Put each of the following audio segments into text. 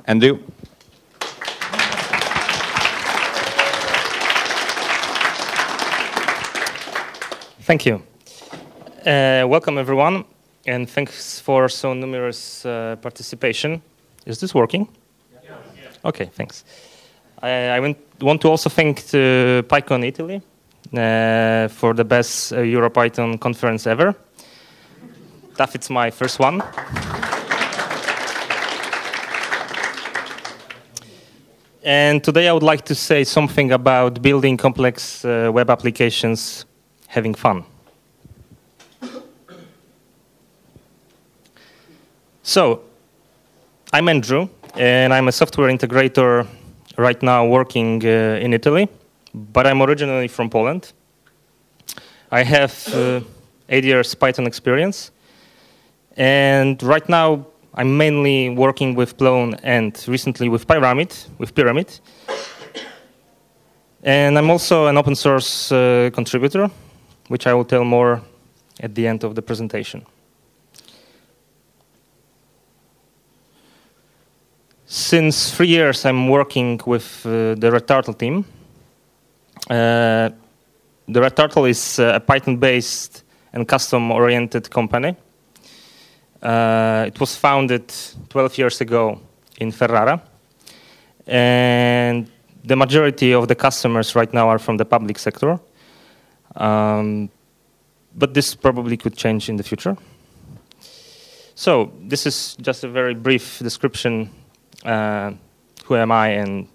Andrew. Thank you. Welcome, everyone, and thanks for so numerous participation. Is this working? Yeah. Okay, thanks. I want to also thank PyCon Italy for the best EuroPython conference ever. It's my first one. And today I would like to say something about building complex web applications, having fun. So, I'm Andrew, and I'm a software integrator right now working in Italy, but I'm originally from Poland. I have 8 years Python experience, and right now I'm mainly working with Plone and recently with Pyramid. And I'm also an open source contributor, which I will tell more at the end of the presentation. Since 3 years, I'm working with the Red Turtle team. The Red Turtle is a Python-based and custom-oriented company. It was founded 12 years ago in Ferrara. And the majority of the customers right now are from the public sector. But this probably could change in the future. So this is just a very brief description. Who am I and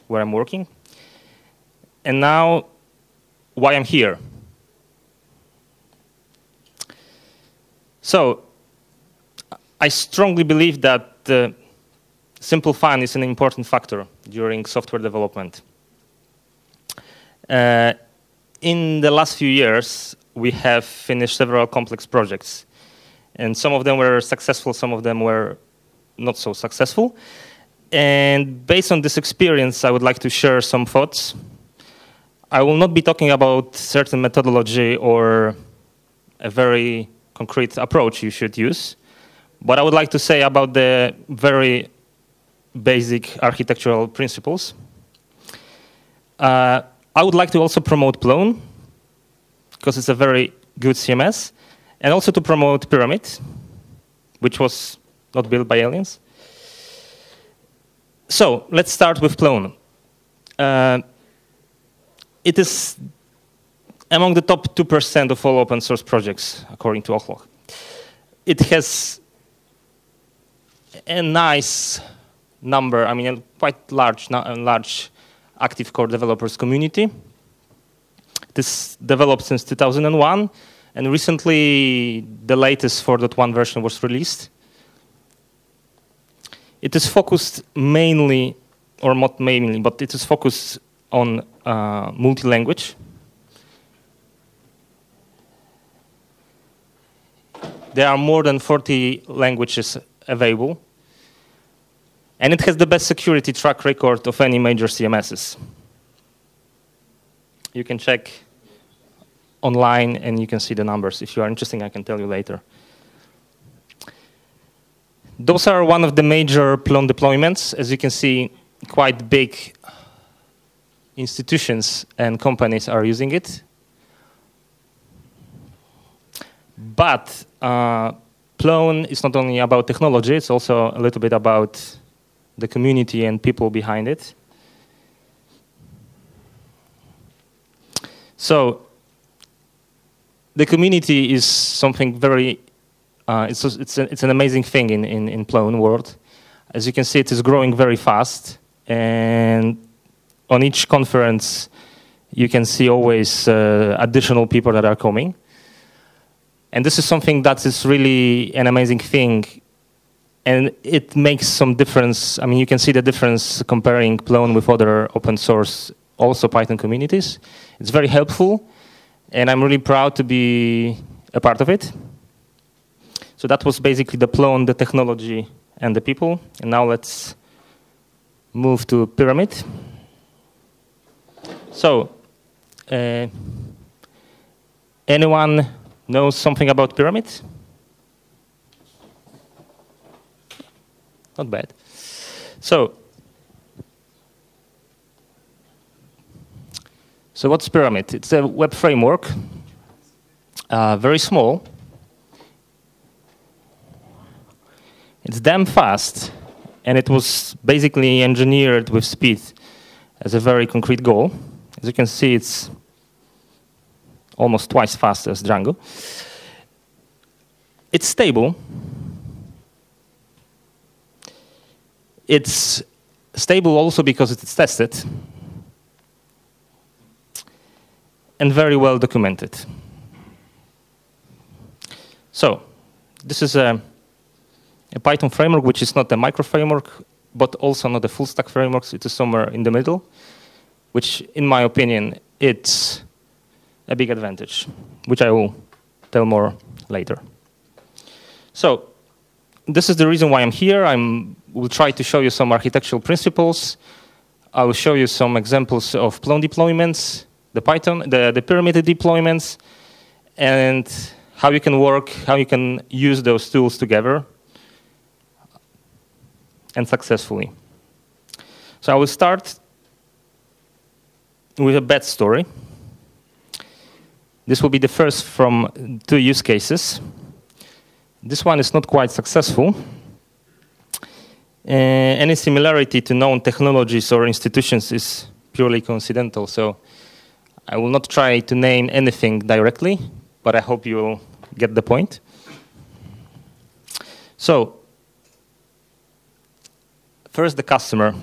where I'm working. And now, why I'm here. So, I strongly believe that simple fun is an important factor during software development. In the last few years, we have finished several complex projects. And some of them were successful, some of them were not so successful. And based on this experience, I would like to share some thoughts. I will not be talking about certain methodology or a very concrete approach you should use, but I would like to say about the very basic architectural principles. I would like to also promote Plone, because it's a very good CMS, and also to promote Pyramid, which was not built by aliens. So let's start with Plone. It is among the top 2% of all open source projects, according to Ochloch. It has a nice number, I mean, a quite large active core developers community. This developed since 2001, and recently the latest 4.1 version was released. It is focused mainly, or not mainly, but it is focused on multi-language. There are more than 40 languages available. And it has the best security track record of any major CMSs. You can check online and you can see the numbers. If you are interested, I can tell you later. Those are one of the major Plone deployments. As you can see, quite big institutions and companies are using it. But Plone is not only about technology, it's also a little bit about the community and people behind it. So the community is something very it's an amazing thing in Plone world. As you can see, it is growing very fast, and on each conference, you can see always additional people that are coming. And this is something that is really an amazing thing, and it makes some difference. I mean, you can see the difference comparing Plone with other open source, also Python communities. It's very helpful, and I'm really proud to be a part of it. So that was basically the Plone, the technology, and the people. And now let's move to Pyramid. So, anyone knows something about Pyramid? Not bad. So what's Pyramid? It's a web framework, very small. It's damn fast, and it was basically engineered with speed as a very concrete goal. As you can see, it's almost twice fast as Django. It's stable. It's stable also because it's tested and very well documented. So this is a Python framework, which is not a micro framework, but also not a full stack framework. It is somewhere in the middle, which, in my opinion, it's a big advantage, which I will tell more later. So this is the reason why I'm here. I will try to show you some architectural principles. I will show you some examples of Plone deployments, the Pyramid deployments, and how you can work, how you can use those tools together and successfully. So I will start with a bad story. This will be the first from 2 use cases. This one is not quite successful. Any similarity to known technologies or institutions is purely coincidental, so I will not try to name anything directly, but I hope you will get the point. So, first, the customer.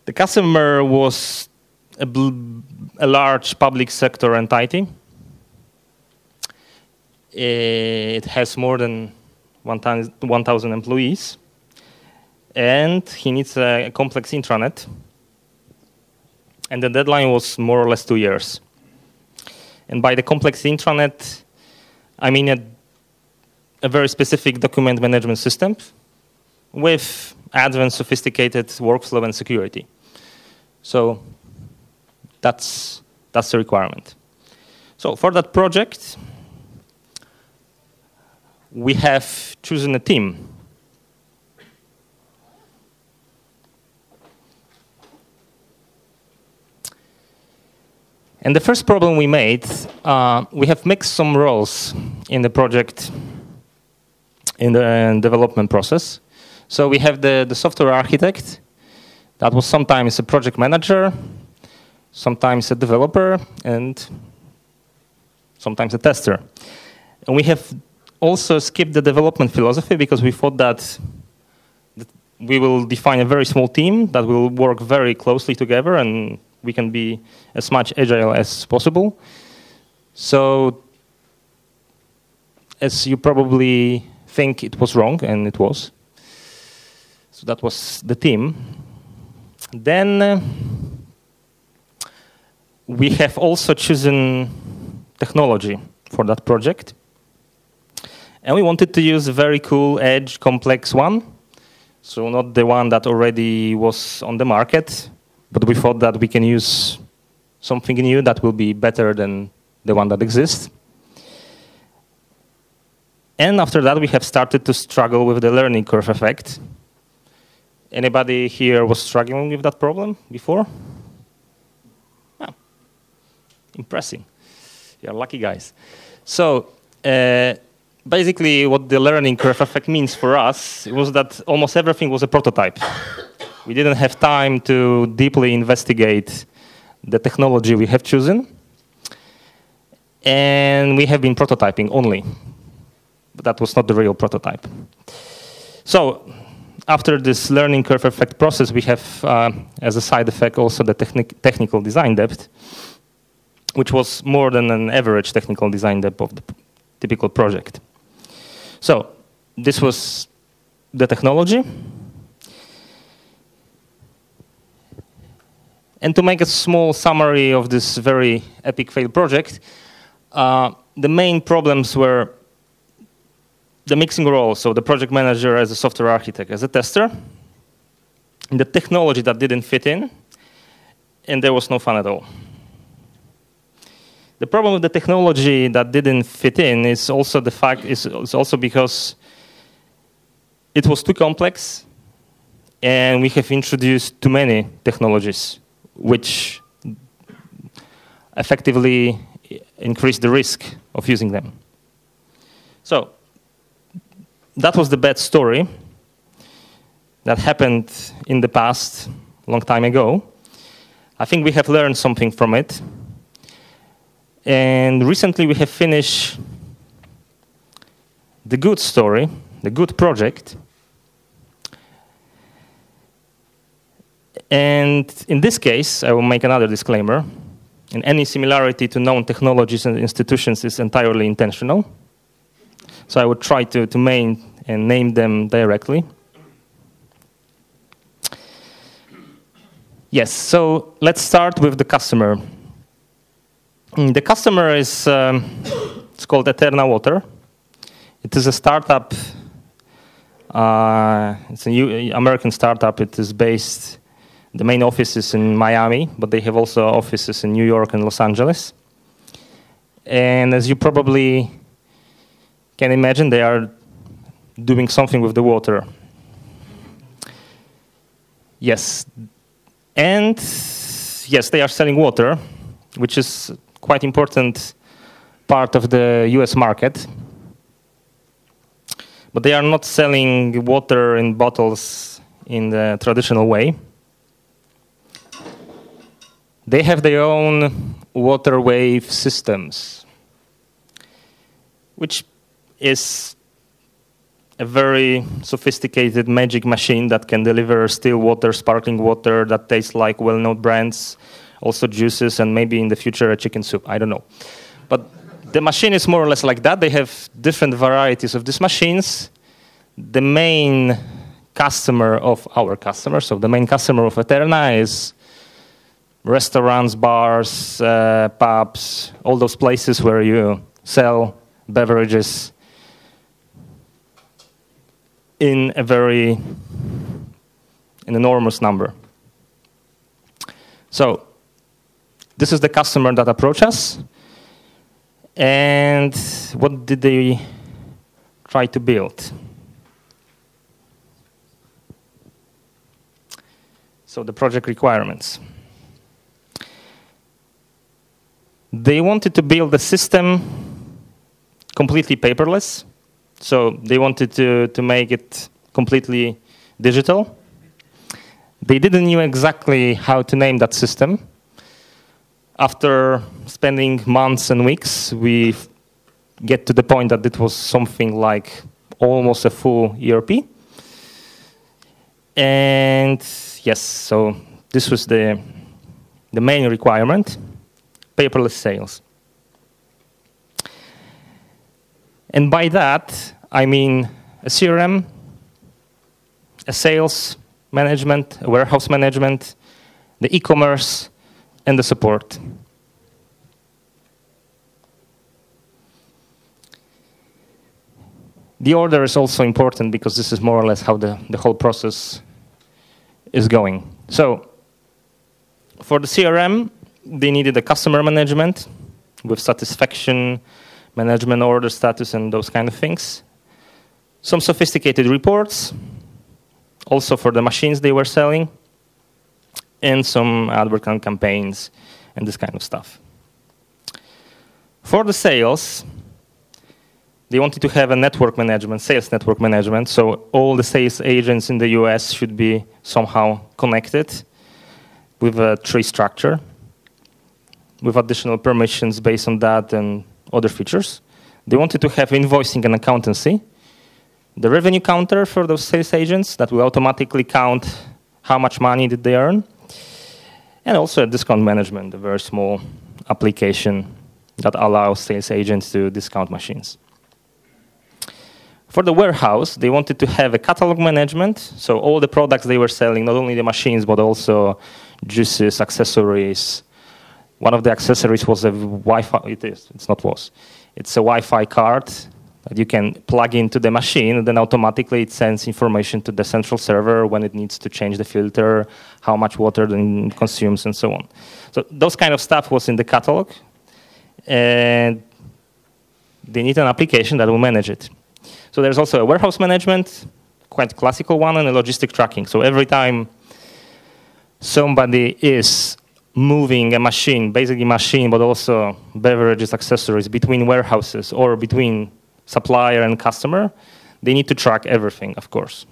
The customer was a large public sector entity. It has more than 1,000 employees, and he needs a complex intranet. And the deadline was more or less 2 years. And by the complex intranet, I mean a very specific document management system with advanced sophisticated workflow and security. So that's the requirement. So for that project, we have chosen a team. And the first problem we made, we have mixed some roles in the project, in the development process. So we have the software architect, that was sometimes a project manager, sometimes a developer, and sometimes a tester. And we have also skipped the development philosophy because we thought that we will define a very small team that will work very closely together and we can be as much agile as possible. So, as you probably think, it was wrong, and it was. So that was the team. Then we have also chosen technology for that project. And we wanted to use a very cool, edge, complex one. So not the one that already was on the market, but we thought that we can use something new that will be better than the one that exists. And after that, we have started to struggle with the learning curve effect. Anybody here was struggling with that problem before? Oh, impressive. You're lucky guys. So basically what the learning curve effect means for us was that almost everything was a prototype. We didn't have time to deeply investigate the technology we have chosen. And we have been prototyping only. But that was not the real prototype. So after this learning curve effect process, we have, as a side effect, also the technical design debt, which was more than an average technical design debt of the typical project. So this was the technology. And to make a small summary of this very epic failed project, the main problems were the mixing role, so the project manager as a software architect, as a tester, and the technology that didn't fit in, and there was no fun at all. The problem with the technology that didn't fit in is also the fact is also because it was too complex, and we have introduced too many technologies, which effectively increase the risk of using them. So that was the bad story that happened in the past, a long time ago. I think we have learned something from it. And recently we have finished the good story, the good project. And in this case, I will make another disclaimer. And any similarity to known technologies and institutions is entirely intentional. So I would try to name them directly. Yes, so let's start with the customer. The customer is it's called Eterna Water. It is a startup. It's an American startup. It is based. The main office is in Miami, but they have also offices in New York and Los Angeles. And as you probably can imagine, they are doing something with the water. Yes. And yes, they are selling water, which is quite important part of the US market. But they are not selling water in bottles in the traditional way. They have their own water wave systems, which is a very sophisticated magic machine that can deliver still water, sparkling water that tastes like well-known brands, also juices, and maybe in the future a chicken soup. I don't know. But the machine is more or less like that. They have different varieties of these machines. The main customer of our customers, so the main customer of Eterna is restaurants, bars, pubs, all those places where you sell beverages in an enormous number. So this is the customer that approached us. And what did they try to build? So the project requirements. They wanted to build a system completely paperless. So they wanted to make it completely digital. They didn't know exactly how to name that system. After spending months and weeks, we get to the point that it was something like almost a full ERP. And yes, so this was the main requirement, paperless sales. And by that, I mean a CRM, a sales management, a warehouse management, the e-commerce, and the support. The order is also important because this is more or less how the whole process is going. So for the CRM, they needed a customer management with satisfaction, management, order status, and those kind of things. Some sophisticated reports, also for the machines they were selling, and some advertising campaigns and this kind of stuff. For the sales, they wanted to have a network management, sales network management, so all the sales agents in the US should be somehow connected with a tree structure, with additional permissions based on that and other features. They wanted to have invoicing and accountancy, the revenue counter for those sales agents that will automatically count how much money did they earn, and also a discount management, a very small application that allows sales agents to discount machines. For the warehouse, they wanted to have a catalog management, so all the products they were selling, not only the machines, but also juices, accessories. One of the accessories was a Wi-Fi, it's a Wi-Fi card that you can plug into the machine, and then automatically it sends information to the central server when it needs to change the filter, how much water it consumes, and so on. So those kind of stuff was in the catalog, and they need an application that will manage it. So there's also a warehouse management, quite classical one, and a logistic tracking. So every time somebody is moving a machine, basically machine, but also beverages, accessories, between warehouses or between supplier and customer, they need to track everything, of course.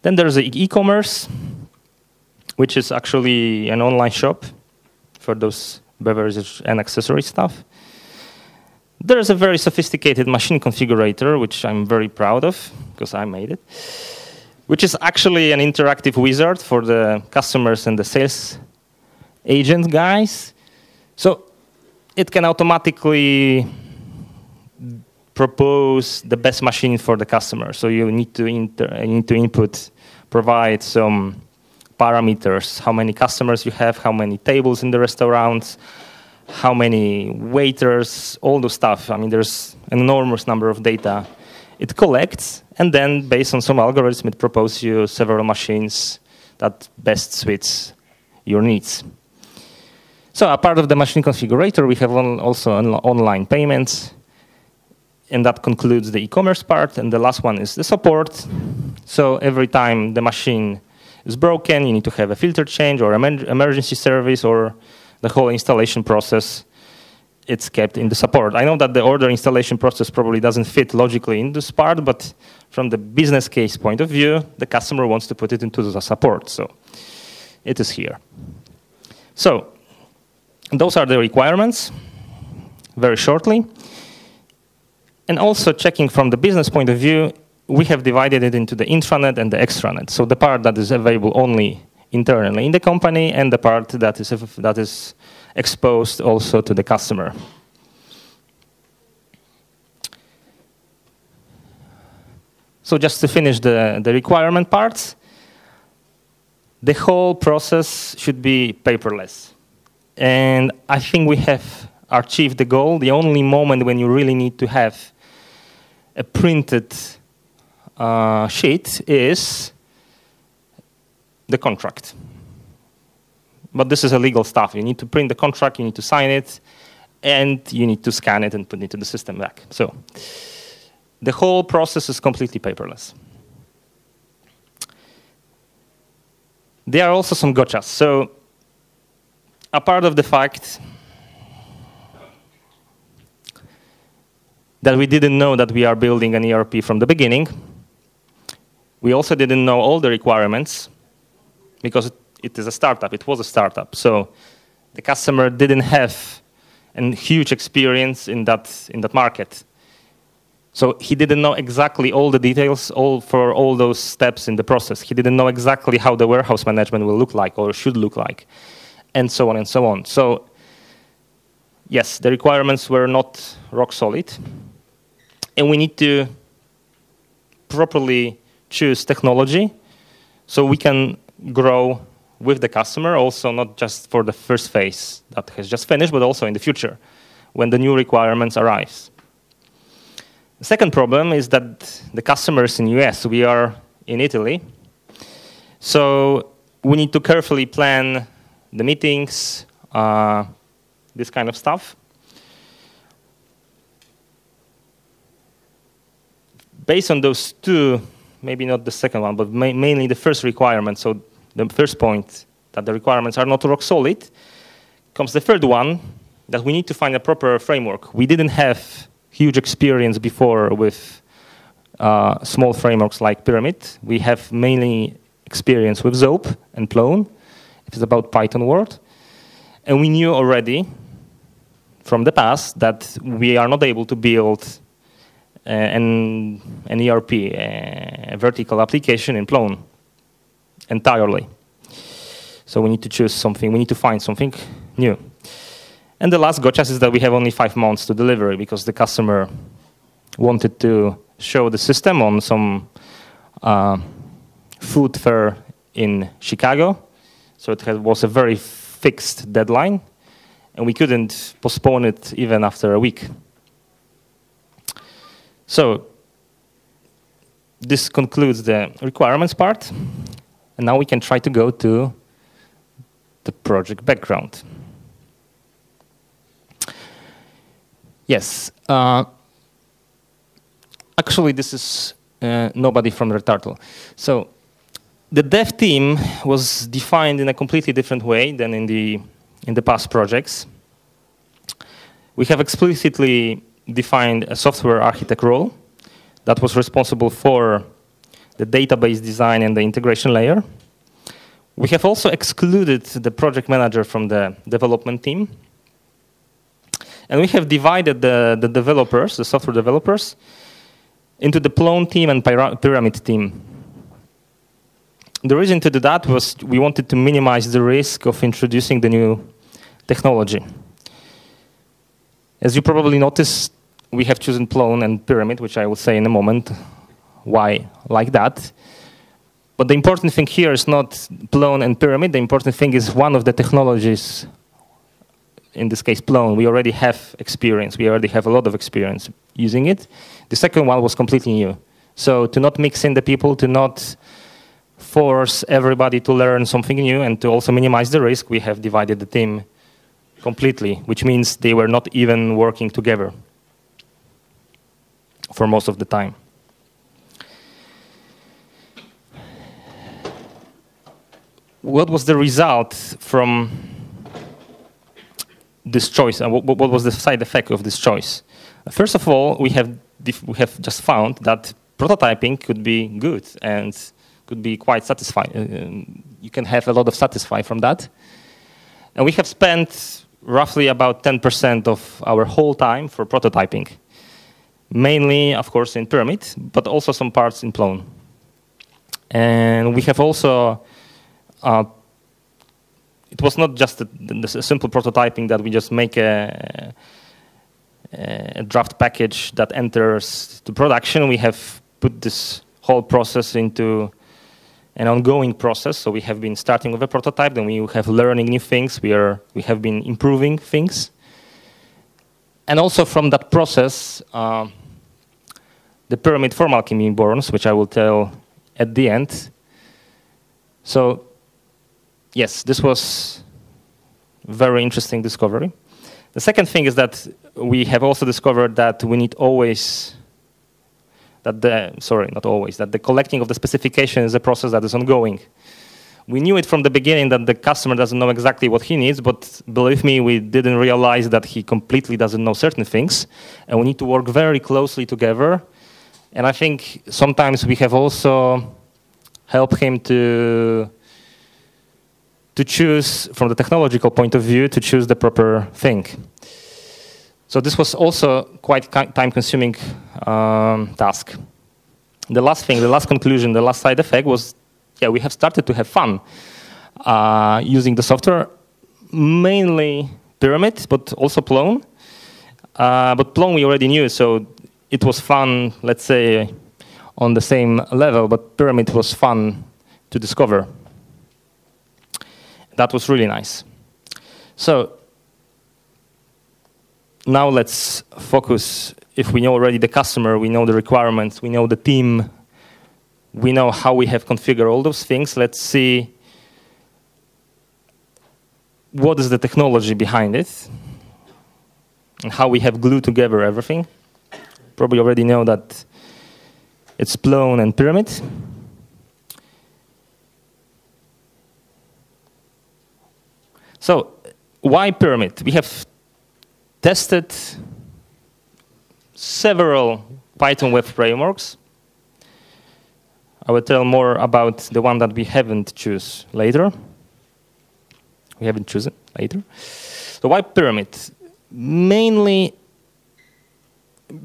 Then there's the e-commerce, which is actually an online shop for those beverages and accessory stuff. There's a very sophisticated machine configurator, which I'm very proud of, because I made it, which is actually an interactive wizard for the customers and the sales agent guys. So it can automatically propose the best machine for the customer. So you need to provide some parameters, how many customers you have, how many tables in the restaurants, how many waiters, all the stuff. I mean, there's an enormous number of data it collects, and then based on some algorithm, it proposes you several machines that best suits your needs. So a part of the machine configurator, we have also online payments, and that concludes the e-commerce part, and the last one is the support. So every time the machine is broken, you need to have a filter change or emergency service, or the whole installation process, it's kept in the support. I know that the order installation process probably doesn't fit logically in this part, but from the business case point of view, the customer wants to put it into the support, so it is here. So those are the requirements, very shortly. And also checking from the business point of view, we have divided it into the intranet and the extranet. So the part that is available only internally in the company, and the part that is exposed also to the customer. So just to finish the requirement parts, the whole process should be paperless. And I think we have achieved the goal. The only moment when you really need to have a printed sheet is the contract. But this is a legal stuff. You need to print the contract, you need to sign it, and you need to scan it and put it into the system back. So the whole process is completely paperless. There are also some gotchas. So a part of the fact that we didn't know that we are building an ERP from the beginning, we also didn't know all the requirements, because it is a startup, it was a startup. So the customer didn't have a huge experience in that market. So he didn't know exactly all the details for all those steps in the process. He didn't know exactly how the warehouse management will look like or should look like, and so on and so on. So yes, the requirements were not rock solid. And we need to properly choose technology so we can grow with the customer, also not just for the first phase that has just finished, but also in the future when the new requirements arise. The second problem is that the customers in US, we are in Italy, so we need to carefully plan the meetings, this kind of stuff. Based on those two, maybe not the second one, but mainly the first requirement, so the first point that the requirements are not rock solid, comes the third one, that we need to find a proper framework. We didn't have huge experience before with small frameworks like Pyramid. We have mainly experience with Zope and Plone, if it's about Python world. And we knew already from the past that we are not able to build an ERP, a vertical application in Plone entirely. So we need to choose something, we need to find something new. And the last gotcha is that we have only 5 months to deliver because the customer wanted to show the system on some food fair in Chicago. So it was a very fixed deadline, and we couldn't postpone it even after a week. So this concludes the requirements part, and now we can try to go to the project background. Yes, actually this is nobody from the turtle. So the dev team was defined in a completely different way than in the past projects. We have explicitly defined a software architect role that was responsible for the database design and the integration layer. We have also excluded the project manager from the development team. And we have divided the developers, the software developers, into the Plone team and Pyramid team. The reason to do that was we wanted to minimize the risk of introducing the new technology. As you probably noticed, we have chosen Plone and Pyramid, which I will say in a moment why like that. But the important thing here is not Plone and Pyramid. The important thing is one of the technologies, in this case Plone, we already have experience. We already have a lot of experience using it. The second one was completely new. So to not mix in the people, to not force everybody to learn something new, and to also minimize the risk, we have divided the team completely, which means they were not even working together for most of the time. What was the result from this choice, and what was the side effect of this choice? First of all, we have just found that prototyping could be good and could be quite satisfying. You can have a lot of satisfy from that. And we have spent roughly about 10% of our whole time for prototyping. Mainly, of course, in Pyramid, but also some parts in Plone. And we have also, it was not just a simple prototyping that we just make a draft package that enters to production. We have put this whole process into an ongoing process. So we have been starting with a prototype, then we have learning new things. We have been improving things. And also from that process, the Pyramid formal alchemy born, which I will tell at the end. So yes, this was a very interesting discovery. The second thing is that we have also discovered that we need always, that the collecting of the specification is a process that is ongoing. We knew it from the beginning that the customer doesn't know exactly what he needs, but believe me, we didn't realize that he completely doesn't know certain things, and we need to work very closely together. And I think sometimes we have also helped him to choose, from the technological point of view, to choose the proper thing. So this was also quite time-consuming task. The last thing, the last conclusion, the last side effect was, yeah, we have started to have fun using the software, mainly Pyramid, but also Plone. But Plone we already knew, so it was fun, let's say, on the same level, but Pyramid was fun to discover. That was really nice. So now let's focus. If we know already the customer, we know the requirements, we know the team, we know how we have configured all those things. Let's see what is the technology behind it and how we have glued together everything. Probably already know that it's Plone and Pyramid. So why Pyramid? We have tested several Python web frameworks. I will tell more about the one that we haven't chosen later. We haven't chosen later. So why Pyramid? Mainly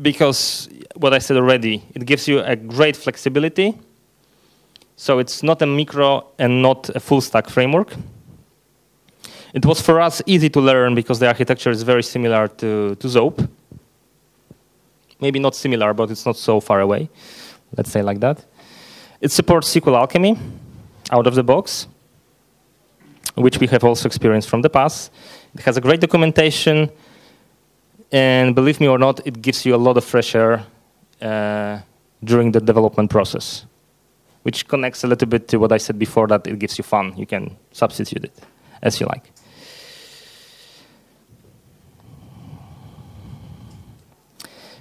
because what I said already, it gives you a great flexibility. So it's not a micro and not a full stack framework. It was for us easy to learn because the architecture is very similar to Zope. Maybe not similar, but it's not so far away. Let's say like that. It supports SQL Alchemy out of the box, which we have also experienced from the past. It has a great documentation, and believe me or not, it gives you a lot of fresh air during the development process, which connects a little bit to what I said before, that it gives you fun. You can substitute it as you like.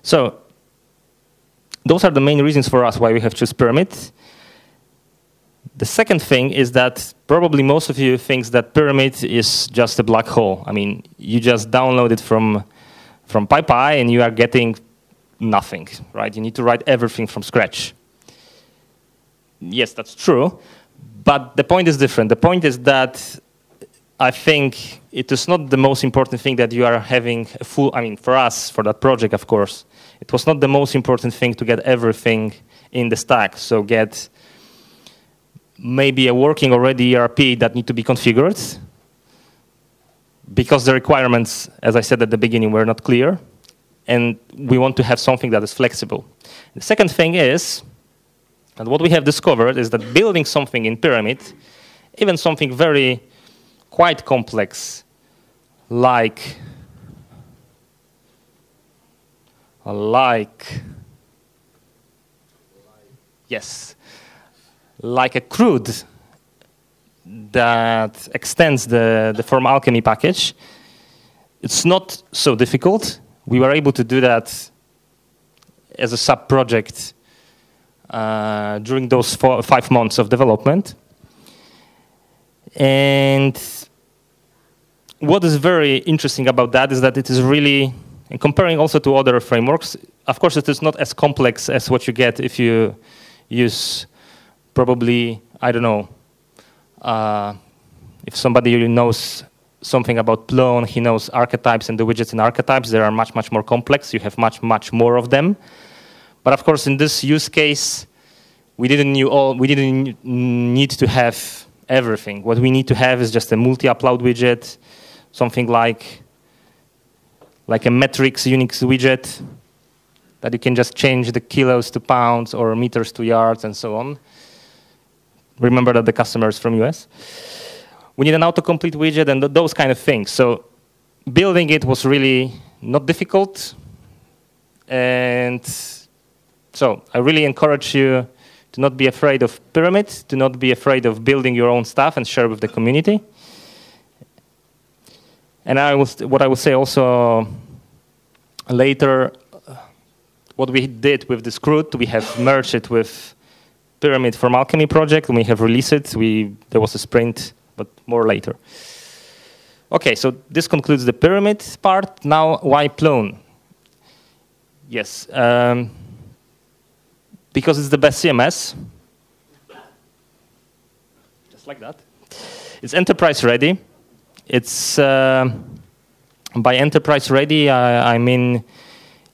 So those are the main reasons for us why we have choose Pyramid. The second thing is that probably most of you think that Pyramid is just a black hole. I mean, you just download it from PyPy and you are getting nothing, right? You need to write everything from scratch. Yes, that's true, but the point is different. The point is that I think it is not the most important thing that you are having a full, I mean, for us, for that project, of course, it was not the most important thing to get everything in the stack. So get maybe a working already ERP that need to be configured because the requirements, as I said at the beginning, were not clear. And we want to have something that is flexible. The second thing is, and what we have discovered is that building something in Pyramid, even something very quite complex, like a CRUD that extends the form alchemy package. It's not so difficult. We were able to do that as a sub-project during those 5 months of development. And what is very interesting about that is that it is really, and comparing also to other frameworks, of course it is not as complex as what you get if you use probably, I don't know, if somebody knows something about Plone, he knows archetypes and the widgets in archetypes, they are much, much more complex. You have much, much more of them. But of course, in this use case, we didn't need to have everything. What we need to have is just a multi-upload widget, something like a metrics Unix widget that you can just change the kilos to pounds or meters to yards and so on. Remember that the customer is from US. We need an autocomplete widget and those kind of things. So building it was really not difficult. And so I really encourage you to not be afraid of Pyramid, to not be afraid of building your own stuff and share with the community. And what I will say also later, what we did with this CRUD, we have merged it with Pyramid from Alchemy project, and we have released it. There was a sprint, but more later. Okay, so this concludes the Pyramid part. Now, why Plone? Yes, because it's the best CMS. Just like that. It's enterprise ready. It's by enterprise ready, I mean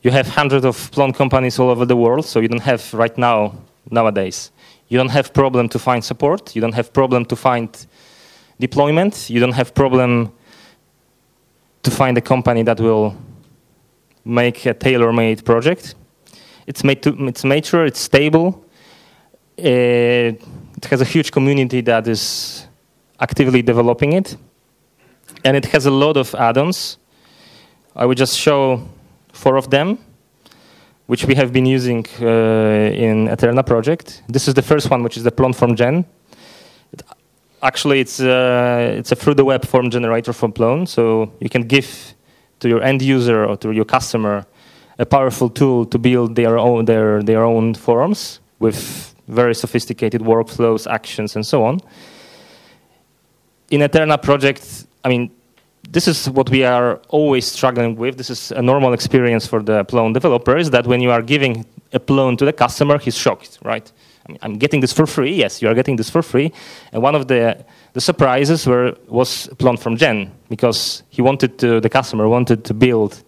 you have hundreds of Plone companies all over the world, so you don't have right now, nowadays, you don't have problem to find support, you don't have problem to find deployment, you don't have problem to find a company that will make a tailor-made project. It's mature, it's stable, it has a huge community that is actively developing it, and it has a lot of add-ons. I will just show 4 of them, which we have been using in Eterna project. This is the first one, which is the Plone form gen. Actually, it's a through the web form generator from Plone, so you can give to your end user or to your customer a powerful tool to build their own forms with very sophisticated workflows, actions, and so on. In Eterna project, I mean, this is what we are always struggling with. This is a normal experience for the Plone developers, that when you are giving a Plone to the customer, he's shocked, right? I mean, I'm getting this for free. Yes, you are getting this for free. And one of the surprises was Plone from Gen, because the customer wanted to build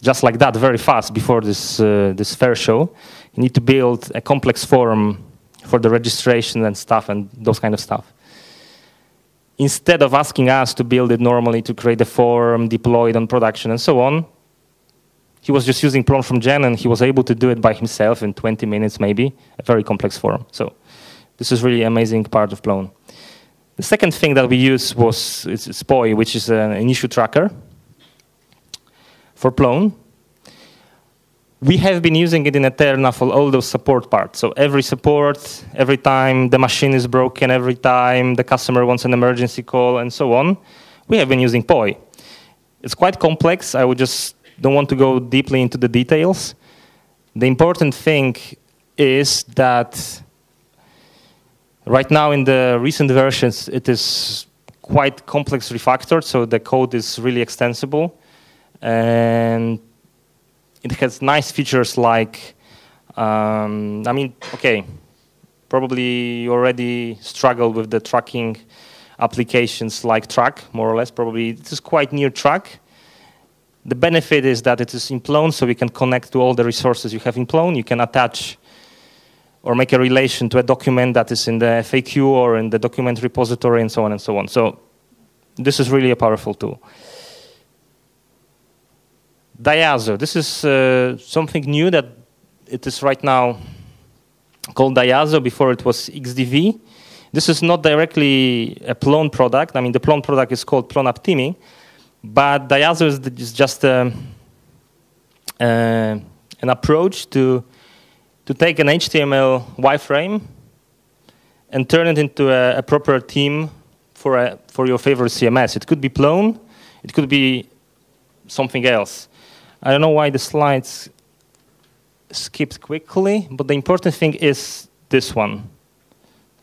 just like that very fast before this fair show. You need to build a complex form for the registration and stuff and those kind of stuff. Instead of asking us to build it normally, to create a form, deploy it on production, and so on, he was just using Plone from Gen, and he was able to do it by himself in 20 minutes, maybe, a very complex form. So this is really amazing part of Plone. The second thing that we use is POI, which is an issue tracker for Plone. We have been using it in Eterna for all those support parts. So every support, every time the machine is broken, every time the customer wants an emergency call, and so on, we have been using POI. It's quite complex. I would just don't want to go deeply into the details. The important thing is that right now in the recent versions, it is quite complex refactored, so the code is really extensible. And it has nice features like, probably you already struggle with the tracking applications like Track, more or less. Probably it is quite near Track. The benefit is that it is in Plone, so we can connect to all the resources you have in Plone. You can attach or make a relation to a document that is in the FAQ or in the document repository and so on and so on. So this is really a powerful tool. Diazo. This is something new that it is right now called Diazo. Before it was XDV. This is not directly a Plone product. I mean, the Plone product is called Plone App Teaming. But Diazo is just an approach to take an HTML wireframe and turn it into a proper theme for your favorite CMS. It could be Plone, it could be something else. I don't know why the slides skipped quickly, but the important thing is this one.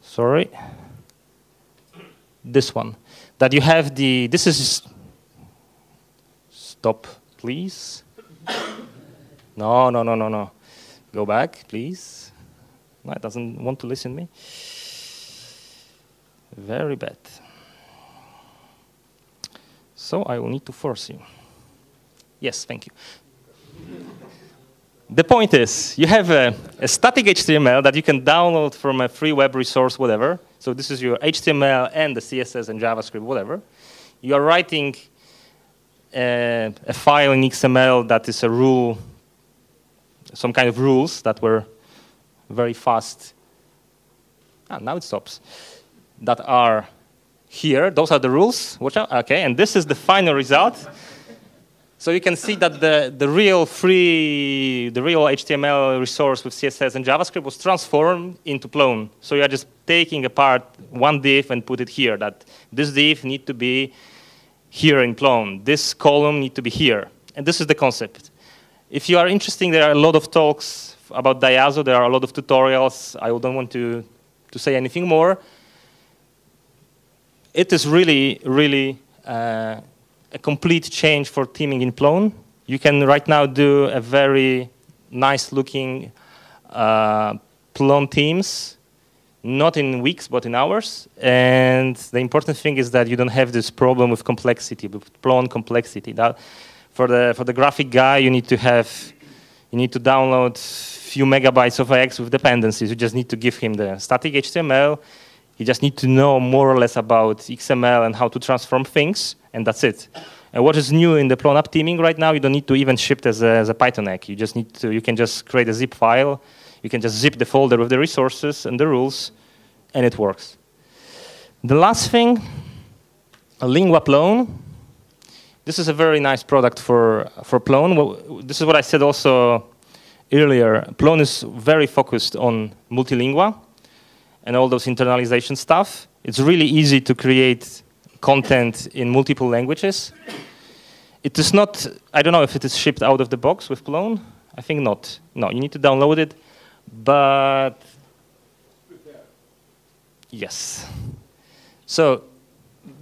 Sorry, this one. That you have this is. Stop, please. No. Go back, please. No, it doesn't want to listen to me. Very bad. So I will need to force you. Yes, thank you. The point is, you have a static HTML that you can download from a free web resource, whatever. So this is your HTML and the CSS and JavaScript, whatever. You are writing a file in XML that is a rule, some kind of rules that were very fast. Now it stops. That are here. Those are the rules. Watch out. Okay, and this is the final result. So you can see that the real HTML resource with CSS and JavaScript was transformed into Plone. So you are just taking apart one div and put it here. That this div need to be here in Plone. This column need to be here. And this is the concept. If you are interested, there are a lot of talks about Diazo. There are a lot of tutorials. I don't want to say anything more. It is really, really a complete change for teaming in Plone. You can right now do a very nice-looking Plone teams, not in weeks, but in hours. And the important thing is that you don't have this problem with complexity, with Plone complexity. That for the graphic guy, you need to download few megabytes of X with dependencies. You just need to give him the static HTML. You just need to know more or less about XML and how to transform things, and that's it. And what is new in the Plone App Teaming right now, you don't need to even ship it as a Python egg. You can just create a zip file. You can just zip the folder with the resources and the rules, and it works. The last thing, Lingua Plone. This is a very nice product for Plone. Well, this is what I said also earlier. Plone is very focused on multilingua and all those internalization stuff. It's really easy to create content in multiple languages. It is not, I don't know if it is shipped out of the box with Plone. I think not. No, you need to download it. But yes. So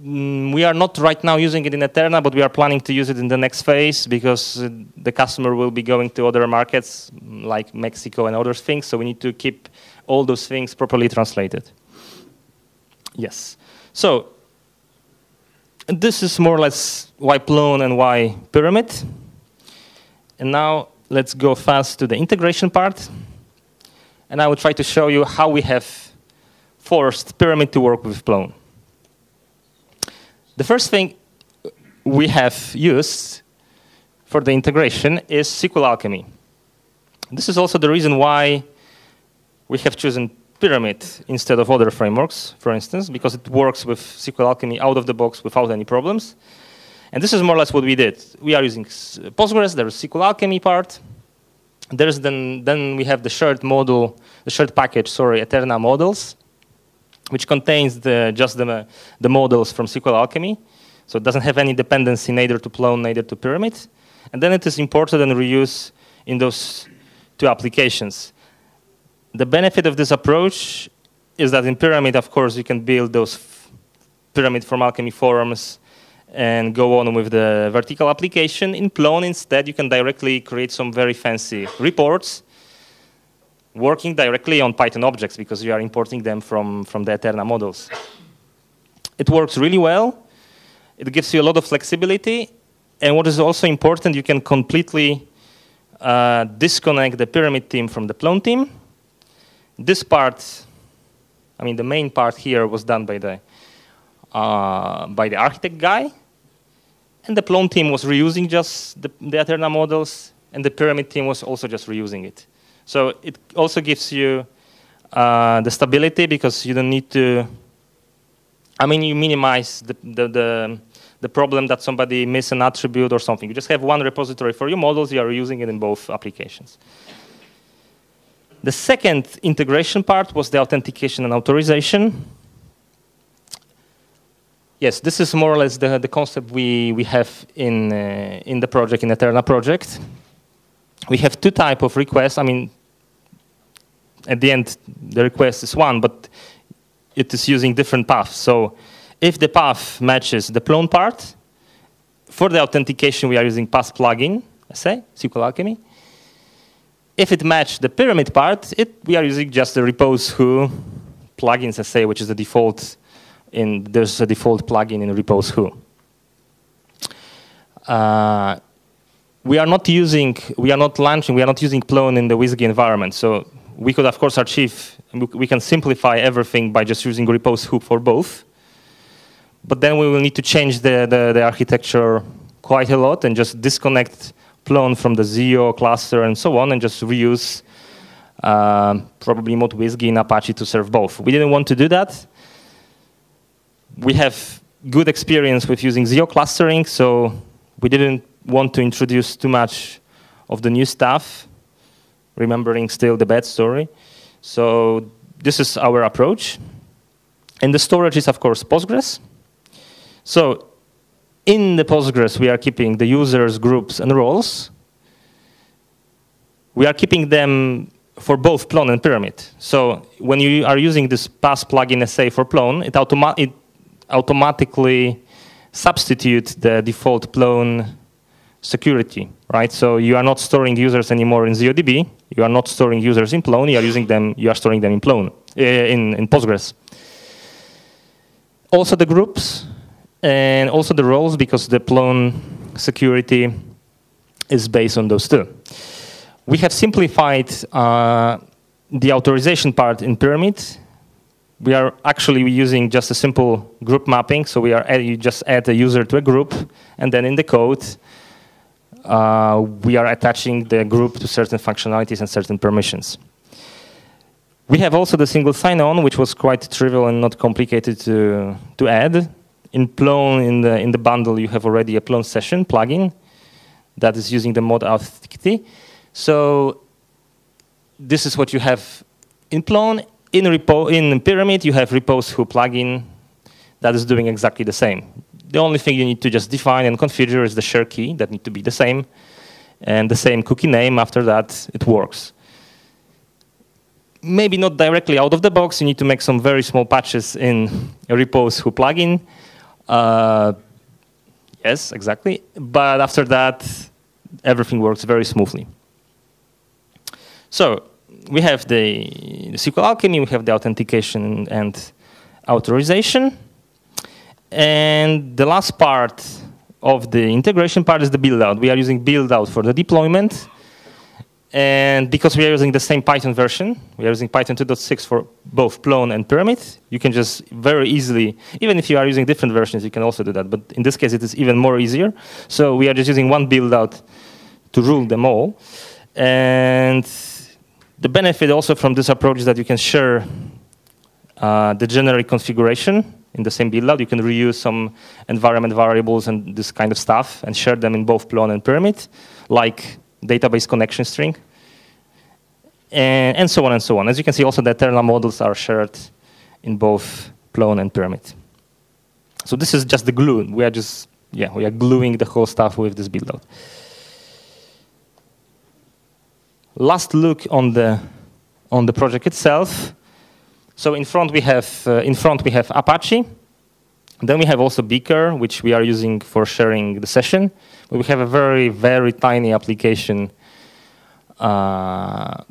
we are not right now using it in Eterna, but we are planning to use it in the next phase because the customer will be going to other markets like Mexico and other things. So we need to keep all those things properly translated. Yes. So this is more or less why Plone and why Pyramid. And now let's go fast to the integration part. And I will try to show you how we have forced Pyramid to work with Plone. The first thing we have used for the integration is SQL Alchemy. This is also the reason why we have chosen Pyramid instead of other frameworks, for instance, because it works with SQL Alchemy out of the box without any problems. And this is more or less what we did. We are using Postgres, there is SQL Alchemy part. There's then we have the shared model, the shared package, Eterna models, which contains just the models from SQL Alchemy. So it doesn't have any dependency neither to Plone, neither to Pyramid. And then it is imported and reused in those two applications. The benefit of this approach is that in Pyramid, of course, you can build those Pyramid from Alchemy forms and go on with the vertical application. In Plone, instead, you can directly create some very fancy reports working directly on Python objects because you are importing them from the Eterna models. It works really well. It gives you a lot of flexibility. And what is also important, you can completely disconnect the Pyramid team from the Plone team. This part, I mean, the main part here was done by the architect guy. And the Plone team was reusing just the Eterna models, and the Pyramid team was also just reusing it. So it also gives you the stability because you don't need to, I mean, you minimize the problem that somebody missed an attribute or something. You just have one repository for your models, you are using it in both applications. The second integration part was the authentication and authorization. Yes, this is more or less the concept we have in the project, in Eterna project. We have two types of requests. I mean, at the end, the request is one, but it is using different paths. So if the path matches the Plone part, for the authentication, we are using path plugin, let's say, SQL Alchemy. If it matches the Pyramid part, we are using just the repose who plugins, let's say, which is the default. There's a default plugin in repose who. We are not using Plone in the WSGI environment. So we could, of course, we can simplify everything by just using repose who for both. But then we will need to change the architecture quite a lot and just disconnect Plone from the Zio cluster and so on and just reuse probably remote WSGI in Apache to serve both. We didn't want to do that. We have good experience with using Zio clustering, so we didn't want to introduce too much of the new stuff, remembering still the bad story. So this is our approach. And the storage is, of course, Postgres. So in the Postgres, we are keeping the users, groups, and roles. We are keeping them for both Plone and Pyramid. So when you are using this pass plugin SA for Plone, it automatically substitutes the default Plone security, right? So you are not storing users anymore in ZioDB. You are not storing users in Plone. You are storing them in Plone, in Postgres. Also the groups and also the roles, because the Plone security is based on those two. We have simplified the authorization part in Pyramid. We are actually using just a simple group mapping. So you just add a user to a group, and then in the code, we are attaching the group to certain functionalities and certain permissions. We have also the single sign-on, which was quite trivial and not complicated to add. In Plone, in the bundle, you have already a Plone session plugin that is using the mod auth. So this is what you have in Plone. In Pyramid, you have repose who plugin that is doing exactly the same. The only thing you need to just define and configure is the share key that need to be the same, and the same cookie name. After that, it works. Maybe not directly out of the box. You need to make some very small patches in a repose who plugin. Yes, exactly. But after that, everything works very smoothly. So we have the SQL Alchemy, we have the authentication and authorization. And the last part of the integration part is the build out. We are using build out for the deployment. And because we are using the same Python version, we are using Python 2.6 for both Plone and Pyramid, you can just very easily, even if you are using different versions, you can also do that. But in this case, it is even more easier. So we are just using one build out to rule them all. And the benefit also from this approach is that you can share the generic configuration in the same build out. You can reuse some environment variables and this kind of stuff and share them in both Plone and Pyramid, like database connection string, and so on and so on. As you can see, also the Eterna models are shared in both Plone and Pyramid. So this is just the glue. We are gluing the whole stuff with this build out. last look on the project itself. So in front we have Apache. Then we have also Beaker, which we are using for sharing the session. But we have a very, very tiny application that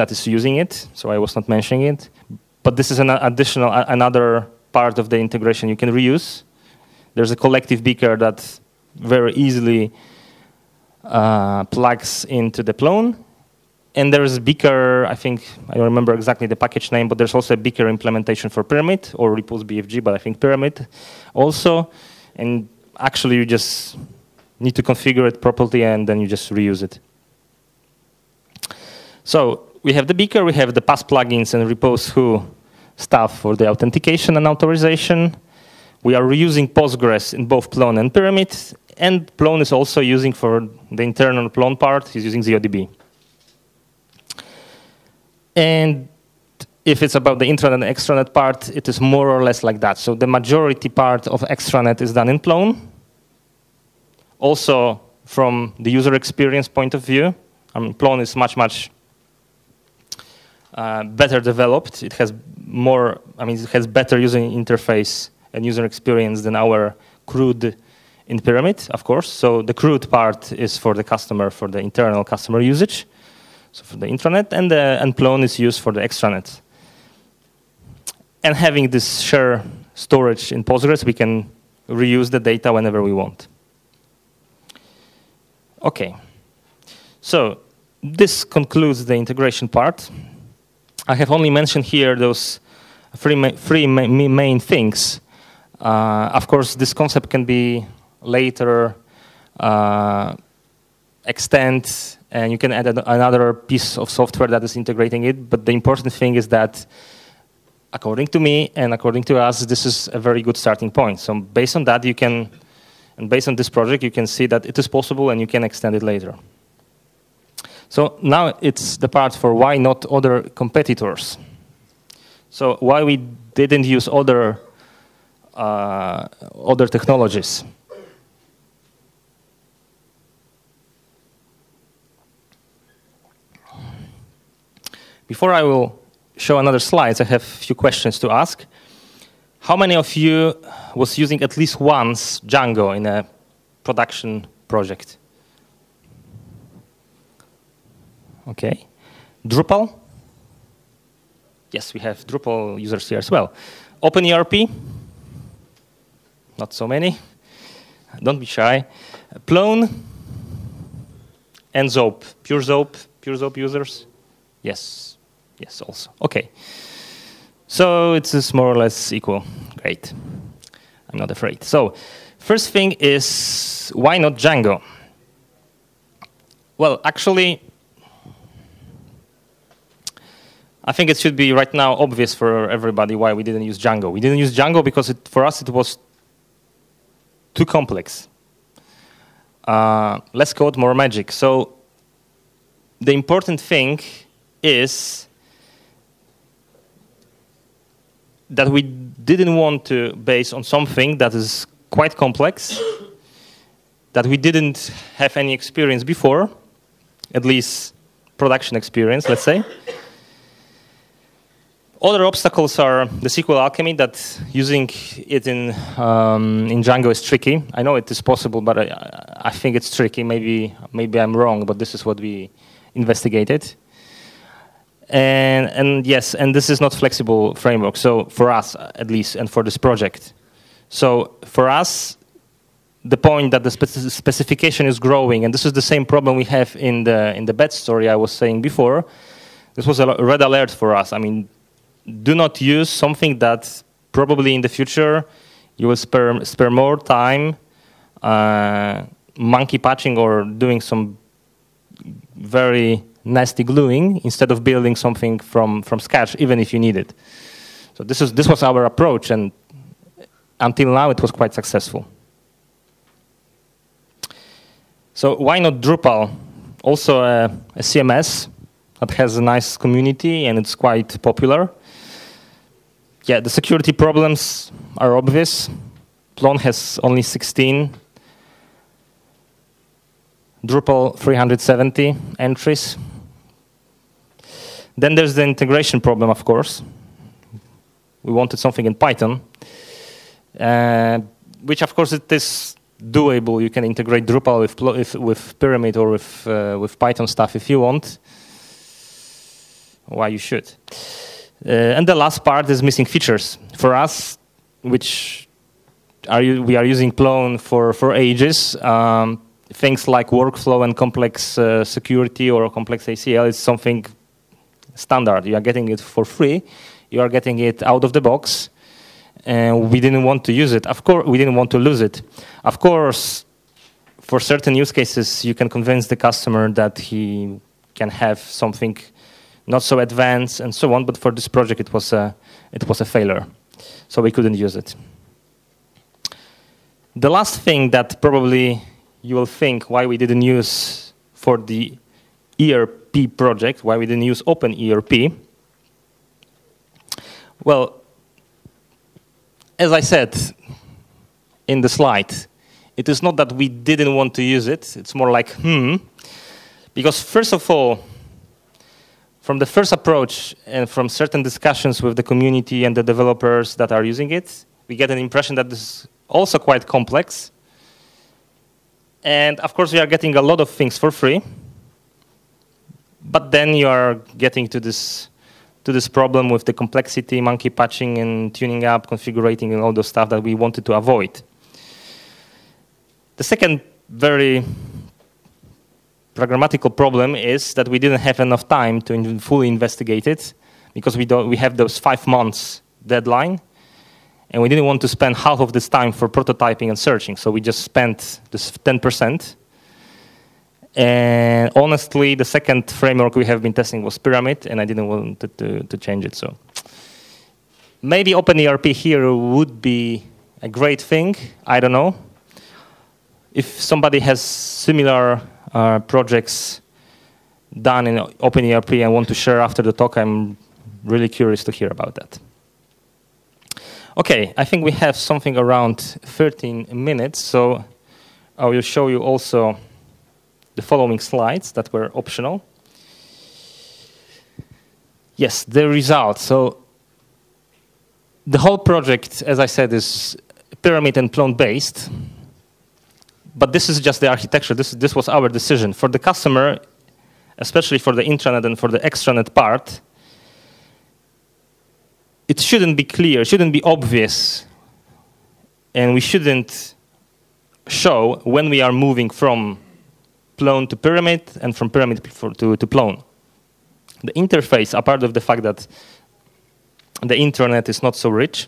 is using it. So I was not mentioning it. But this is another part of the integration you can reuse. There's a collective Beaker that very easily plugs into the Plone. And there's Beaker, I think, I don't remember exactly the package name, but there's also a Beaker implementation for Pyramid, or Repulse BFG, but I think Pyramid also. And actually, you just need to configure it properly, and then you just reuse it. So we have the Beaker, we have the PAS plugins and Repose Who stuff for the authentication and authorization. We are reusing Postgres in both Plone and Pyramid, and Plone is also using for the internal Plone part, he's using ZODB. And if it's about the intranet and extranet part, it is more or less like that. So the majority part of extranet is done in Plone. Also, from the user experience point of view, Plone is much, much better developed. It has more, it has better user interface and user experience than our CRUD in Pyramid, of course. So the CRUD part is for the customer, for the internal customer usage. So for the intranet, and Plone is used for the extranet. And having this share storage in Postgres, we can reuse the data whenever we want. Okay. So this concludes the integration part. I have only mentioned here those three main things. Of course, this concept can be later extend, and you can add another piece of software that is integrating it. But the important thing is that, according to me and according to us, this is a very good starting point. So based on that, you can, and based on this project, you can see that it is possible and you can extend it later. So now it's the part for why not other competitors. So why we didn't use other technologies. Before I will show another slides, I have a few questions to ask. How many of you was using at least once Django in a production project? Okay. Drupal? Yes, we have Drupal users here as well. OpenERP? Not so many. Don't be shy. Plone? And Zope. Pure Zope users? Yes. Yes, also. Okay. So it's more or less equal. Great. I'm not afraid. So first thing is, why not Django? Well, actually, I think it should be right now obvious for everybody why we didn't use Django. We didn't use Django because for us it was too complex. Less code, more magic. So the important thing is that we didn't want to base on something that is quite complex, that we didn't have any experience before, at least production experience, let's say. Other obstacles are the SQL alchemy, that using it in Django is tricky. I know it is possible, but I think it's tricky. Maybe I'm wrong, but this is what we investigated. And yes, and this is not flexible framework. So for us, at least, and for this project. So for us, the point that the specification is growing, and this is the same problem we have in the bed story I was saying before. This was a red alert for us. I mean, do not use something that probably in the future you will spare more time monkey patching or doing some very nasty gluing instead of building something from scratch, even if you need it. So this was our approach, and until now it was quite successful. So why not Drupal? Also a CMS that has a nice community and it's quite popular. Yeah, the security problems are obvious. Plone has only 16. Drupal 370 entries. Then there's the integration problem, of course. We wanted something in Python, which, of course, it is doable. You can integrate Drupal with Pyramid or with Python stuff if you want. Why you should. And the last part is missing features. For us, which we are using Plone for ages, things like workflow and complex security or complex ACL is something standard. You are getting it for free. You are getting it out of the box. And we didn't want to use it. Of course, we didn't want to lose it. Of course, for certain use cases, you can convince the customer that he can have something not so advanced and so on. But for this project, it was a failure, so we couldn't use it. The last thing that probably you will think why we didn't use for the ERP project, why we didn't use Open ERP. Well, as I said in the slide, it is not that we didn't want to use it. It's more like, because first of all, from the first approach and from certain discussions with the community and the developers that are using it, we get an impression that this is also quite complex. And of course, we are getting a lot of things for free. But then you are getting to this problem with the complexity, monkey patching and tuning up, configuring and all those stuff that we wanted to avoid. The second very programmatical problem is that we didn't have enough time to fully investigate it because we have those 5 months deadline, and we didn't want to spend half of this time for prototyping and searching, so we just spent this 10%. And honestly, the second framework we have been testing was Pyramid, and I didn't want to change it. So maybe OpenERP here would be a great thing. I don't know. If somebody has similar projects done in OpenERP and want to share after the talk, I'm really curious to hear about that. Okay, I think we have something around 13 minutes, so I will show you also the following slides that were optional. Yes, the results. So the whole project, as I said, is Pyramid and Plone based. But this is just the architecture. This was our decision. For the customer, especially for the intranet and for the extranet part, it shouldn't be clear, it shouldn't be obvious, and we shouldn't show when we are moving from Plone to Pyramid and from Pyramid to Plone. The interface, apart of the fact that the intranet is not so rich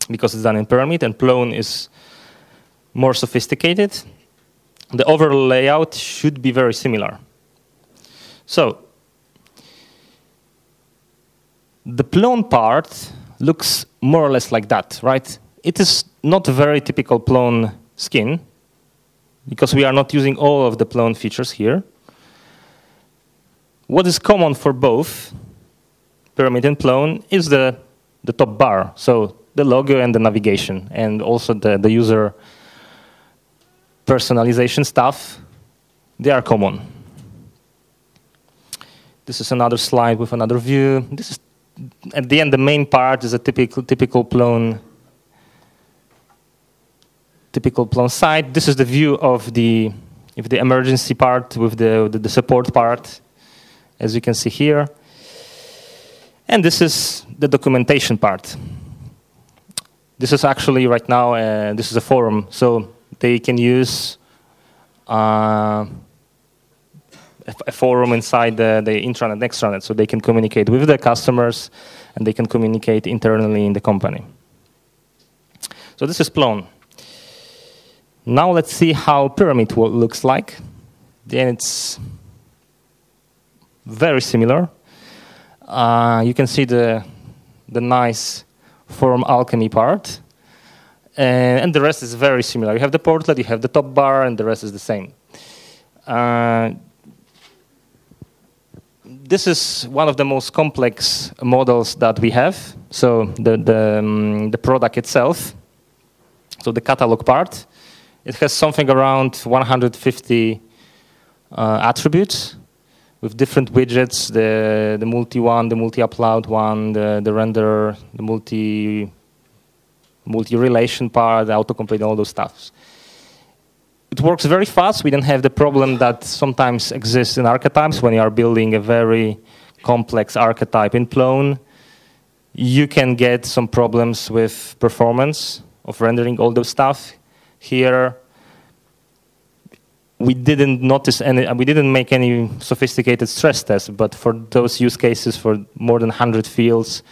because it's done in Pyramid and Plone is more sophisticated, the overall layout should be very similar. So the Plone part looks more or less like that, right? It is not a very typical Plone skin because we are not using all of the Plone features here. What is common for both Pyramid and Plone is the top bar, so the logo and the navigation, and also the user personalization stuff, they are common. This is another slide with another view. This is, at the end, the main part is a typical Plone site. This is the view of the emergency part with the support part, as you can see here. And this is the documentation part. This is actually right now, this is a forum, so they can use a forum inside the intranet, extranet, so they can communicate with their customers and they can communicate internally in the company. So this is Plone. Now let's see how Pyramid looks like. Then it's very similar. You can see the nice forum alchemy part. And the rest is very similar. You have the portlet, you have the top bar, and the rest is the same. This is one of the most complex models that we have. So the product itself, so the catalog part, it has something around 150 attributes. with different widgets, the multi one, the multi-upload one, the render, the multi-relation part, the autocomplete, all those stuff. It works very fast. We don't have the problem that sometimes exists in archetypes when you are building a very complex archetype in Plone. You can get some problems with performance of rendering all those stuff. Here, we didn't notice any, we didn't make any sophisticated stress tests, but for those use cases for more than 100 fields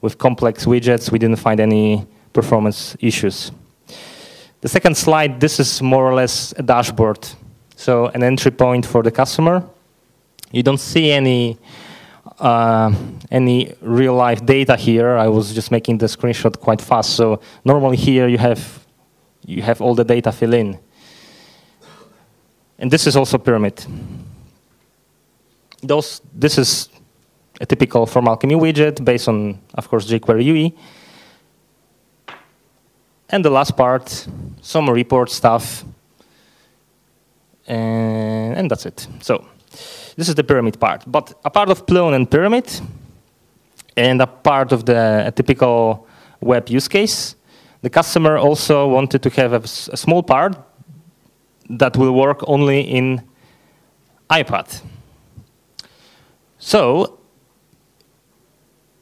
with complex widgets, we didn't find any performance issues. The second slide, this is more or less a dashboard. So an entry point for the customer. You don't see any real life data here. I was just making the screenshot quite fast. So normally here you have all the data fill in. And this is also pyramid. This is a typical Form Alchemy widget based on, of course, jQuery UE. And the last part, some report stuff. And that's it. So this is the pyramid part. But a part of Plone and pyramid, and a part of a typical web use case, the customer also wanted to have a small part that will work only in iPad. So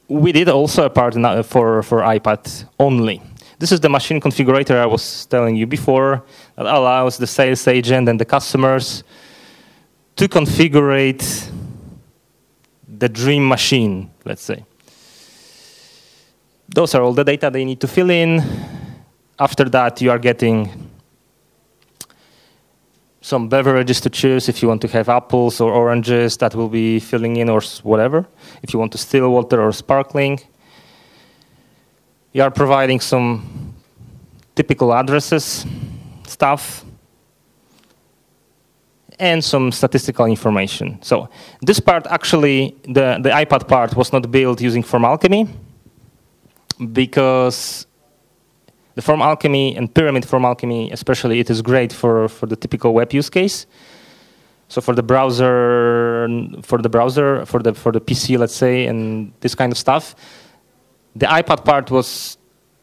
we did also a part for iPad only. This is the machine configurator I was telling you before that allows the sales agent and the customers to configure the dream machine, let's say. Those are all the data they need to fill in. After that, you are getting some beverages to choose if you want to have apples or oranges that will be filling in or whatever. If you want to still water or sparkling. You are providing some typical addresses, stuff, and some statistical information. So this part actually, the iPad part was not built using Form Alchemy because the Form Alchemy and Pyramid Form Alchemy especially, it is great for the typical web use case. So for the browser, for the PC, let's say, and this kind of stuff. The iPad part was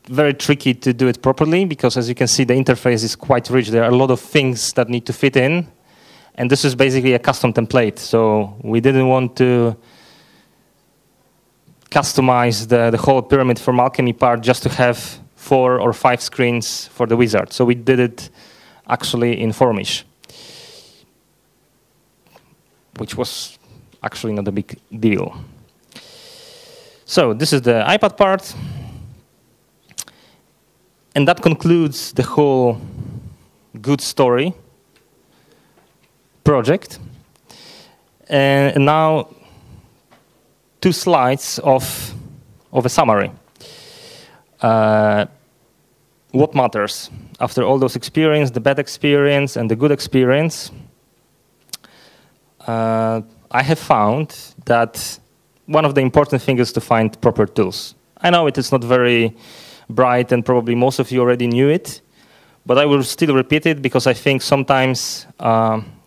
very tricky to do it properly because, as you can see, the interface is quite rich. There are a lot of things that need to fit in. And this is basically a custom template. So we didn't want to customize the whole Pyramid Form Alchemy part just to have 4 or 5 screens for the wizard. So we did it actually in Formish, which was actually not a big deal. So this is the iPad part. And that concludes the whole good story project. And now 2 slides of a summary. What matters after all those experience, the bad experience and the good experience? I have found that one of the important things is to find proper tools. I know it is not very bright and probably most of you already knew it, but I will still repeat it because I think sometimes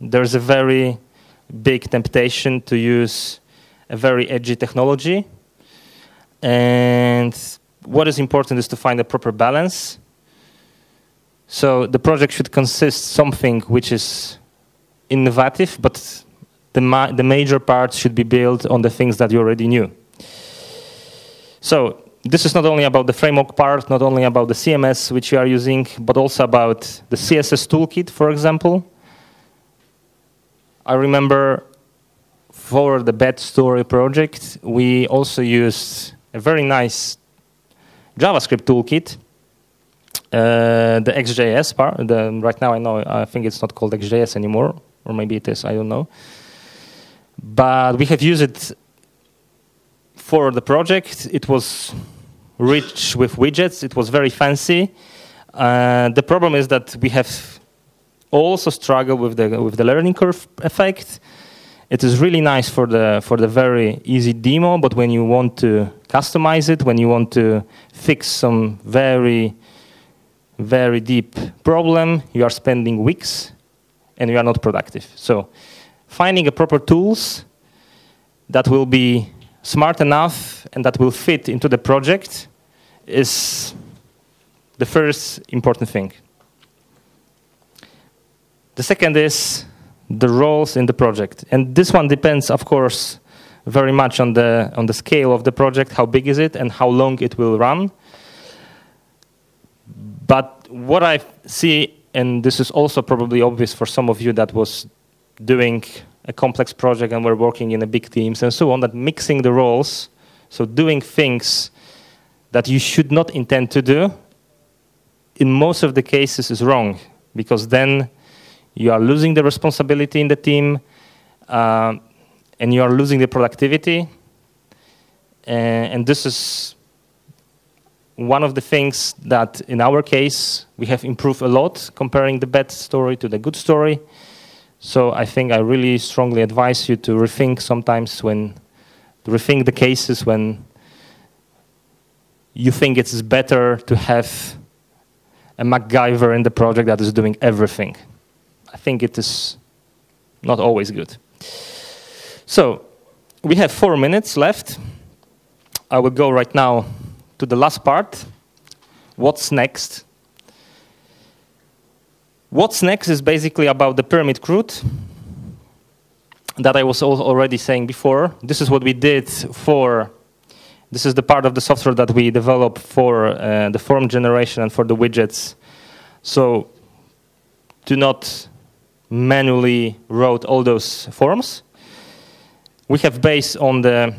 there's a very big temptation to use a very edgy technology. And what is important is to find a proper balance. So the project should consist something which is innovative, but the major parts should be built on the things that you already knew. So this is not only about the framework part, not only about the CMS which you are using, but also about the CSS toolkit, for example. I remember for the Bad Story project, we also used a very nice JavaScript toolkit, the XJS part. Right now I think it's not called XJS anymore, or maybe it is, I don't know. But we have used it for the project. It was rich with widgets. It was very fancy. The problem is that we have also struggled with the learning curve effect. It is really nice for the very easy demo, but when you want to customize it, when you want to fix some very, very deep problem, you are spending weeks and you are not productive. So finding a proper tools that will be smart enough and that will fit into the project is the first important thing. The second is the roles in the project. And this one depends, of course, very much on the scale of the project, how big is it, and how long it will run. But what I see, and this is also probably obvious for some of you that was doing a complex project and were working in a big teams and so on, that mixing the roles, so doing things that you should not intend to do, in most of the cases is wrong, because then you are losing the responsibility in the team, and you are losing the productivity. And this is one of the things that, in our case, we have improved a lot, comparing the bad story to the good story. So I think I really strongly advise you to rethink the cases when you think it's better to have a MacGyver in the project that is doing everything. I think it is not always good. So we have 4 minutes left. I will go right now to the last part. What's next? What's next is basically about the pyramid CRUD that I was already saying before. This is what we did this is the part of the software that we developed for the form generation and for the widgets. So do not manually wrote all those forms. We have based on the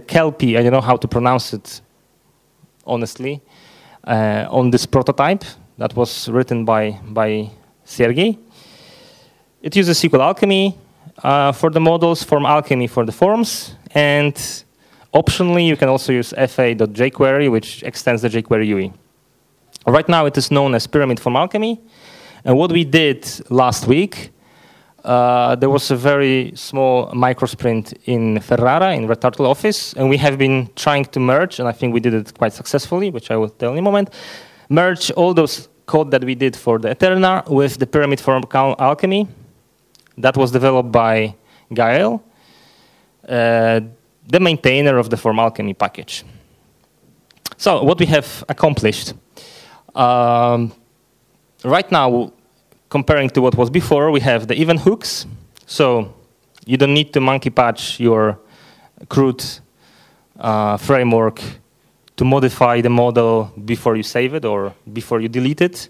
Kelpie, I don't know how to pronounce it honestly, on this prototype that was written by Sergey. It uses SQL Alchemy for the models, Form Alchemy for the forms, and optionally you can also use fa.jQuery, which extends the jQuery UI. Right now it is known as Pyramid Form Alchemy, and what we did last week, there was a very small micro sprint in Ferrara, in Red Turtle office, and we have been trying to merge, and I think we did it quite successfully, which I will tell in a moment, merge all those code that we did for the Eterna with the Pyramid Form Alchemy that was developed by Gael, the maintainer of the Form Alchemy package. So what we have accomplished. Right now, comparing to what was before, we have the event hooks. So you don't need to monkey patch your CRUD framework to modify the model before you save it or before you delete it.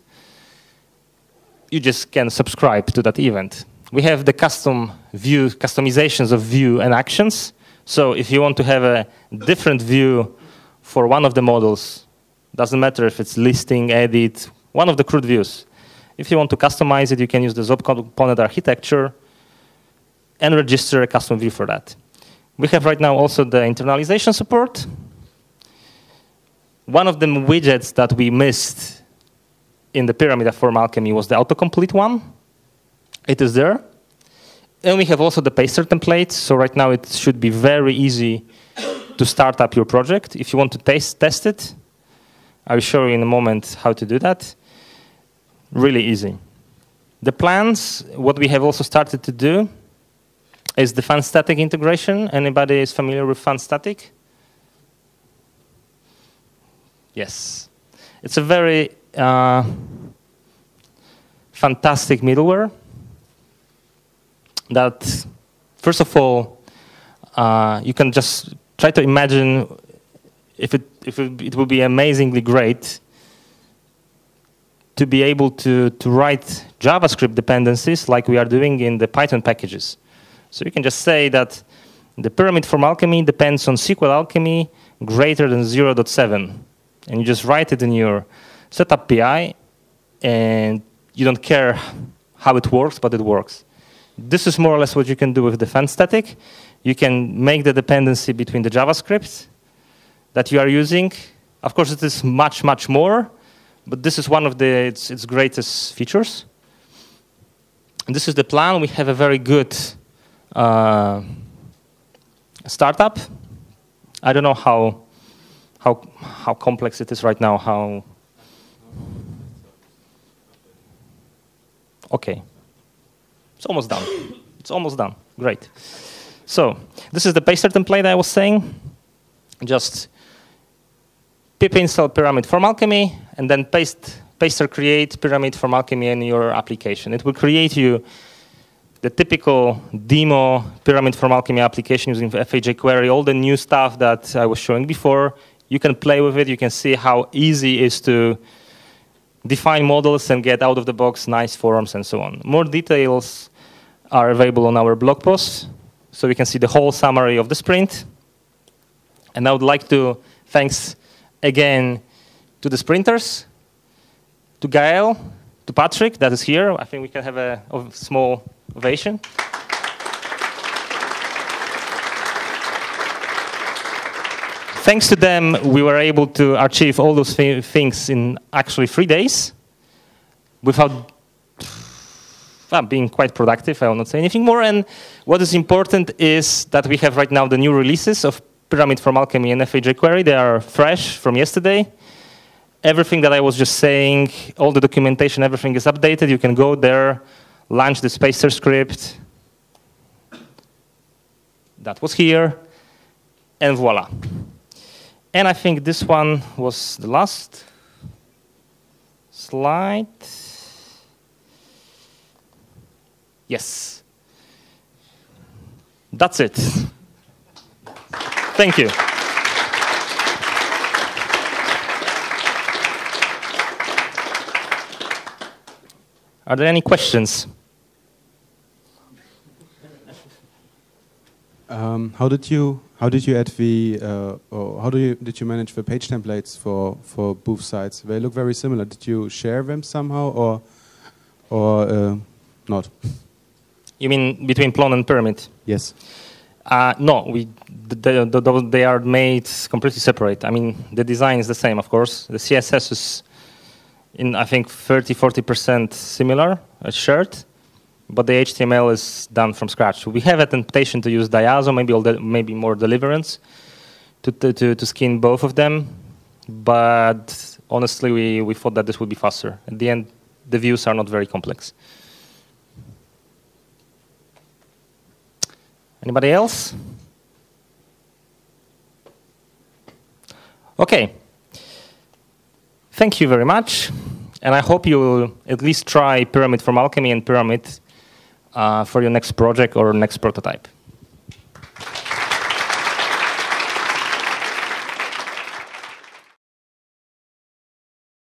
You just can subscribe to that event. We have the customizations of view and actions. So if you want to have a different view for one of the models, doesn't matter if it's listing, edit, one of the CRUD views. If you want to customize it, you can use the Zob component architecture and register a custom view for that. We have right now also the internalization support. One of the widgets that we missed in the Pyramid Form Alchemy was the autocomplete one. It is there. And we have also the paster templates. So right now it should be very easy to start up your project. If you want to test it, I will show you in a moment how to do that. Really easy. The plans, what we have also started to do is the fun static integration. Anybody is familiar with fun static? Yes. It's a very fantastic middleware that, first of all, you can just try to imagine if it would be amazingly great to be able to write JavaScript dependencies like we are doing in the Python packages. So you can just say that the Pyramid Form Alchemy depends on SQL Alchemy greater than 0.7. And you just write it in your setup PI, and you don't care how it works, but it works. This is more or less what you can do with the fun static. You can make the dependency between the JavaScript that you are using. Of course, it is much, much more, but this is one of its greatest features. And this is the plan. We have a very good startup. I don't know how complex it is right now. Okay. It's almost done. It's almost done. Great. So this is the paster template I was saying. Just pip install pyramid from Alchemy, and then paster create pyramid from Alchemy in your application. It will create you the typical demo pyramid from Alchemy application using FAJ query, all the new stuff that I was showing before. You can play with it. You can see how easy it is to define models and get out of the box nice forms and so on. More details are available on our blog post, so we can see the whole summary of the sprint. And I would like to thanks again to the sprinters, to Gael, to Patrick, that is here. I think we can have a small ovation. Thanks to them, we were able to achieve all those things in actually 3 days without being quite productive. I will not say anything more. And what is important is that we have right now the new releases of Pyramid from Alchemy and FAJ query. They are fresh from yesterday. Everything that I was just saying, all the documentation, everything is updated. You can go there, launch the paster script. That was here, and voila. And I think this one was the last slide. Yes. That's it. Thank you. Are there any questions? How did you add the or did you manage the page templates for both sites? They look very similar. Did you share them somehow or not? You mean between Plon and Pyramid? Yes. No, they are made completely separate. I mean, the design is the same, of course. The CSS is in, I think, 30–40% similar, shared, but the HTML is done from scratch. We have a temptation to use Diazo, maybe more Deliverance, to skin both of them, but honestly, we thought that this would be faster. At the end, the views are not very complex. Anybody else? Okay. Thank you very much. And I hope you will at least try Pyramid from Alchemy and Pyramid for your next project or next prototype.